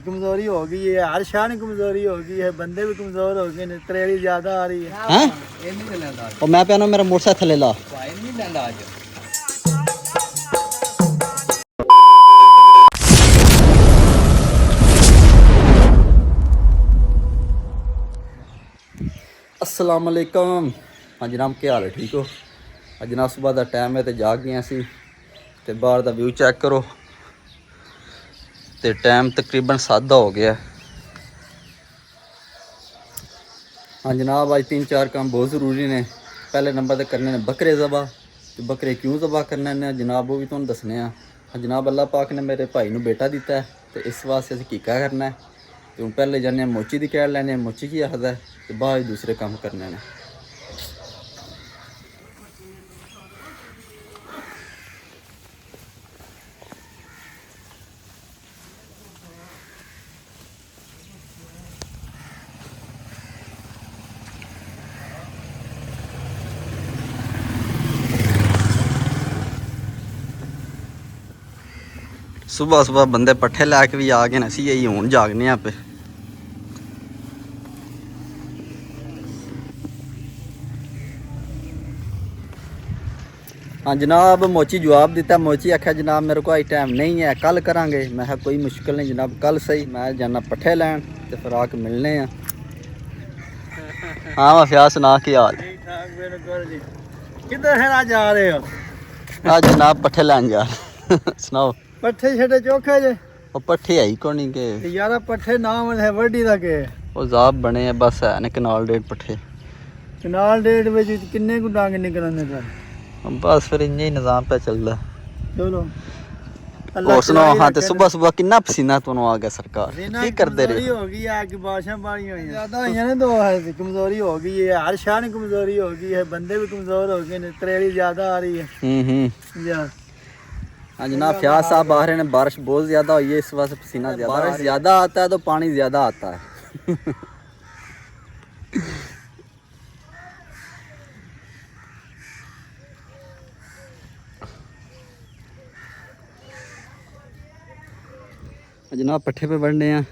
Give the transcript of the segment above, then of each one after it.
कमजोरी हो गई है, हर शान कमजोरी हो गई है, बंदे भी कमजोर हो गए, त्रेड़ी ज्यादा आ रही है। हैं और मैं पे मेरा मोटरसाइकिल थले ला अस्सलाम वालेकुम। हाँ जनाब, क्या हाल है? ठीक हो? जनाब सुबह का टाइम है तो जाग गए असी ते बाहर का व्यू चेक करो ते टाइम तकरीबन 7 हो गया। हाँ जनाब, आज 3-4 काम बहुत ज़रूरी ने। पहले नंबर तो करने ने बकरे ज़बा, तो बकरे क्यों ज़बा करने ने जनाब वो भी तुहानू दसने। हाँ जनाब, अल्लाह पाक ने मेरे भाई नू बेटा दिता है तो इस वास्ते असीं कीका करना है। तो हूँ पहले जाने मोची की कैड़ लैने, मोची की आखदा है, तो बाद दूसरे काम करने ने। सुबह सुबह बंदे पट्ठे लैके भी आ गए न, असी यही हूँ जागने आप। हाँ जनाब, मोची जवाब दिता। मोची आख्या जनाब मेरे को आज टाइम नहीं है, कल करांगे। मैं कहा कोई मुश्किल नहीं जनाब, कल सही। मैं जाना पट्ठे लैन तो फिर आके मिलने हैं। हाँ वफिया सुना की हाल? किधर है आज जा रहे हो? आज जनाब पट्ठे लैन जा सुनाओ। पट्ठे छड़े चोखे जे वो पट्ठे है ही को नहीं के यार, पट्ठे नाम है वड्डी दा के वो जाब बने हैं बस है ने कनाल डेढ़ पट्ठे। कनाल डेढ़ विच किन्ने को डांग निकलने का बस फिर इं ही निज़ाम पे चलता। चलो और सुनाओ। हाँ तो सुबह सुबह कितना पसीना तुहानू आ गया सरकार, की करते रहे? हो गई है कि बारिशां बारी हुई ज्यादा हुई ने, दो है कमजोरी हो गई है, हर शान कमजोरी हो गई है, बंदे भी कमजोर हो गए, त्रेड़ी ज्यादा आ रही है। यार हाँ जनाब, फ्याज साहब आ रहे हैं। बारिश बहुत ज़्यादा हुई है इस वजह से पसीना ज़्यादा। बारिश ज़्यादा आता है तो पानी ज़्यादा आता है। जनाब पट्ठे पे बढ़ने हैं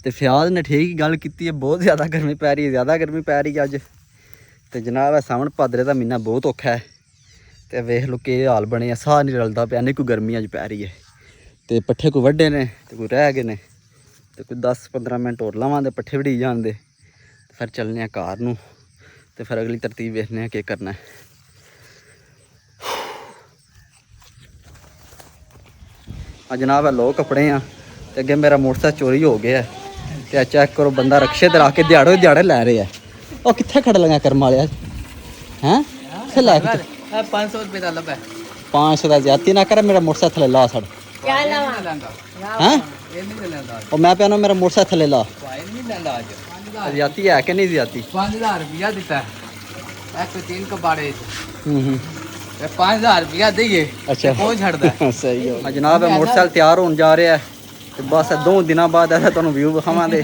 तो फ्याज ने ठीक ही गल की है, बहुत ज़्यादा गर्मी पै रही है, ज़्यादा गर्मी पै रही है अज। तो जनाब सावन भादरे का महीना बहुत औखा है। तो वेख लो कि हाल बने आ, साह नहीं रलता पिया, नहीं कोई गर्मी अज पै रही है। तो पट्ठे कोई वड्डे ने तो कोई रह गए ने, तो कोई 10-15 मिनट होर लावां ते पट्ठे वढ़ी जान दे, तो फिर चलने घर नूं ते फिर अगली तरतीब वेखने केह् करना है। हाँ जनाब लो कपड़े हैं तो अगे मेरा मोटरसाइकिल चोरी हो गया है। तो चेक करो, बंदा रक्शे ते रख के दिहाड़े दिहाड़े लै रहे है। और कित्थे खड़ लगा कर्म वाले हैं कित्थे लै 500 रुपये का लब है। 500 का ज्यादा ना कर, मेरा मोटरसाइकिल थले ला सड़। हैं और मैं पे मेरा मोटरसाइकिल थले ला। ज्यादा है कि नहीं ज्यादा? 5000 रुपया दिता है एक 3 कबाड़े 5000 रुपया दिए। अच्छा कौन छड़दा है? सही हो जनाब। मोटरसाइकिल तैयार होने जा रहा है तो बस 2 दिनों बाद ऐसा तुहानू व्यू विखावांगे।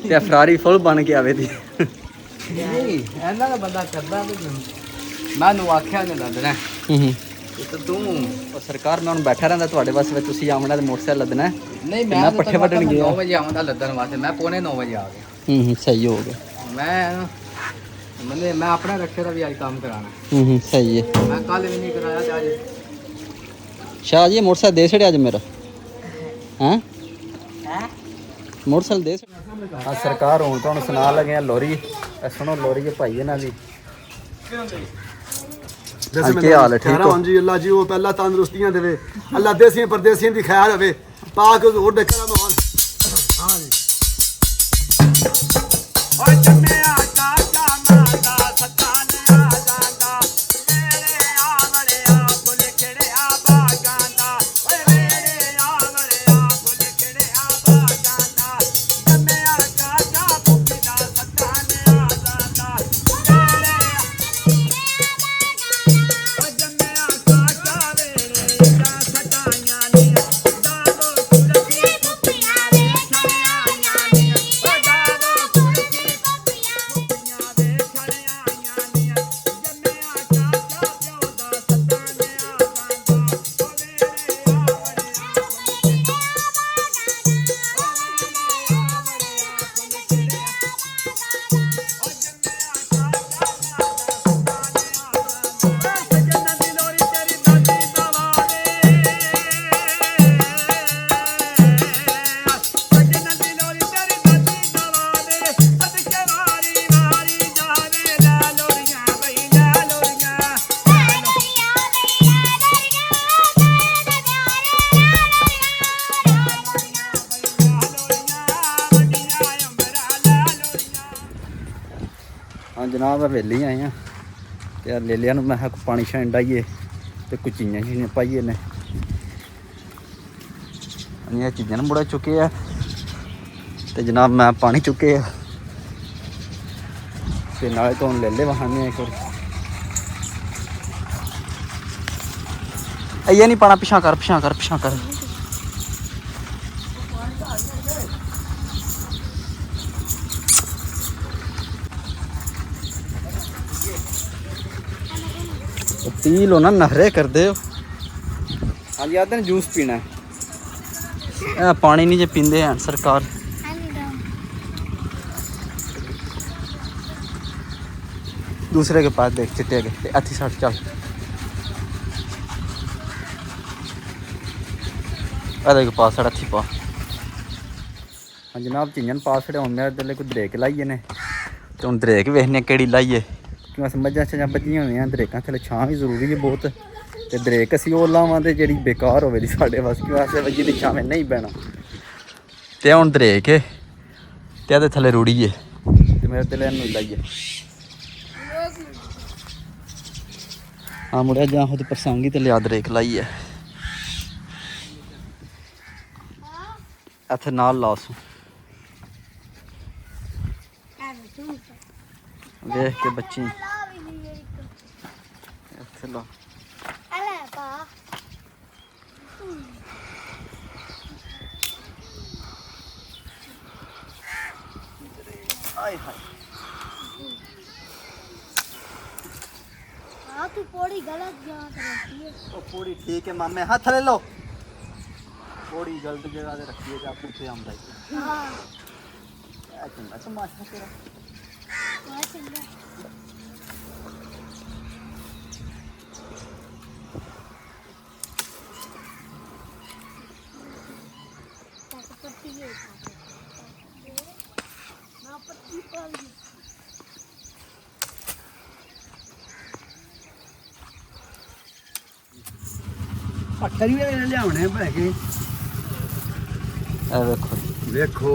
ते फरारी फुल बन के आवे दी। नहीं ऐना दा बंदा करदा मैं नु आख्या ने लदना तो तू और सरकार मैं हुण बैठा रहंदा तुहाडे बस में, तुसीं आमना ते मोटरसाइकिल लदना है। नहीं मैं पट्ठे वड्ढन गया 9 बजे आऊंगा लदन वास्ते, मैं 9:45 बजे आ गया। सही हो गया। मैं अपना रखे दा भी आज काम कराना। सही है। मैं कल भी नहीं कराया आज। शाह जी मोटरसाइकिल दे छड़िया अज मेरा हैं मोटरसाइकिल दे। हाँ सरकार हूँ तुहानू सुना लगे हैं लोरी। सुनो लोरी है भाई इन्हां दी। क्या हाल है? ठीक हो जी? अल्लाह जी वो पहला तंदुरुस्तियां देवे, अल्लाह देसियां परदेसियां दी खैर होवे, पाक हुजूर दे करम होन। हां जी ओए जम्मे आटा माता सतान आ जांदा मेरे आवड़े आ फुल खिड़े आ बागांदा, ओए मेरे आवड़े आ फुल खिड़े आ बागांदा, जम्मे आटा भुखी दा सतान आ जांदा मेरे ਜਨਾਬ ਹਵੇਲੀ ਆਏ ਆ ਤੇ ਆ ਲੇਲਿਆਂ ਨੂੰ ਮੈਂ ਕਿਹਾ ਪਾਣੀ ਛਾਣ ਡਾਈਏ ਤੇ ਕੁਝ ਚੀਜ਼ਾਂ ਪਾਈਏ ਨੇ। ਇਹ ਚੀਜ਼ਾਂ ਨੂੰ ਮੁੜਾ ਚੁੱਕੇ ਆ ਤੇ ਜਨਾਬ ਮੈਂ ਪਾਣੀ ਚੁੱਕੇ ਆ ਤੇ ਨਾਲੇ ਤੋਂ ਲੈ ਵਹਾਨੇ ਇੱਕ ਵਾਰੀ। ਇਹ ਨਹੀਂ ਪਾਣਾ, ਪਿਛਾਂ ਕਰ। पी लो ना, नखरे कर दे। हाँ जी आते जूस पीना है, पानी नहीं जो पींदे हैं सरकार। दूसरे के पास देख, चिट्टे के अथी साथ चल। अरे के पास साढ़ा थी पा। हाँ जनाब चीज़न पास खड़े होने तेरे को दरेक लाइए ने तो हम दरेक वेखने केड़ी लाइए क्योंकि मझां छां बजियां होईयां दरेकां थल्ले छां भी जरूरी है बहुत ते दरेक असीं ओह लावांगे जेह्ड़ी बेकार होवे दी साढ़े वास्ते क्योंकि असें वजी दी छावें नहीं बहना ते हुण दरेक है ते इहदे थल्ले रुड़िए ते मेरे ते लैन नूं लाइए। हाँ मुड़िया जां खुद परसांगी ते लिया दरेक लाइए इत्थे नाल लासू देख के बच्ची ला तू पौड़ी गलत जगह रखी है। ओ पौड़ी ठीक है मामे, हाथ ले लो। पौड़ी गलत जगह पे रखी है, आप पूछे हम जाइए। हां चंगा तमाशा तेरा चंगा पट्टी है ना पट्टी पर पत्थर भी लियाने पैके देखो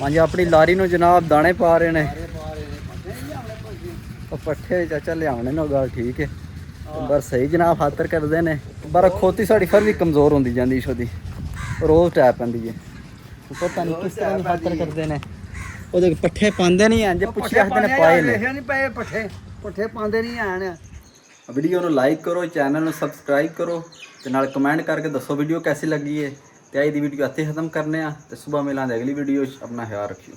हाँ जी अपनी लारी नूं जनाब दाने पा रहे ने पट्ठे चाचा लियाने ने गल ठीक है पर सही जनाब खातर करते ने पर खोती साड़ी फिर भी कमज़ोर होती जाती छोटी रोज़ टैप पैंदी है पता नहीं किस तरह खातर करते ने वो पट्ठे पाते नहीं हैं जो पुछे आखते ने पाए ने नहीं पाए पट्ठे पाते नहीं हैं। वीडियो ਨੂੰ ਲਾਈਕ ਕਰੋ, ਚੈਨਲ ਨੂੰ ਸਬਸਕ੍ਰਾਈਬ ਕਰੋ ਤੇ ਨਾਲ ਕਮੈਂਟ ਕਰਕੇ ਦੱਸੋ ਵੀਡੀਓ ਕੈਸੀ ਲੱਗੀ ਹੈ ਤੇ ਅੱਜ ਦੀ ਵੀਡੀਓ ਇੱਥੇ ਖਤਮ ਕਰਨੇ ਆ ਤੇ ਸਵੇਰ ਮਿਲਾਂਗੇ ਅਗਲੀ ਵੀਡੀਓ 'ਚ। ਆਪਣਾ ਖਿਆਲ ਰੱਖਿਓ।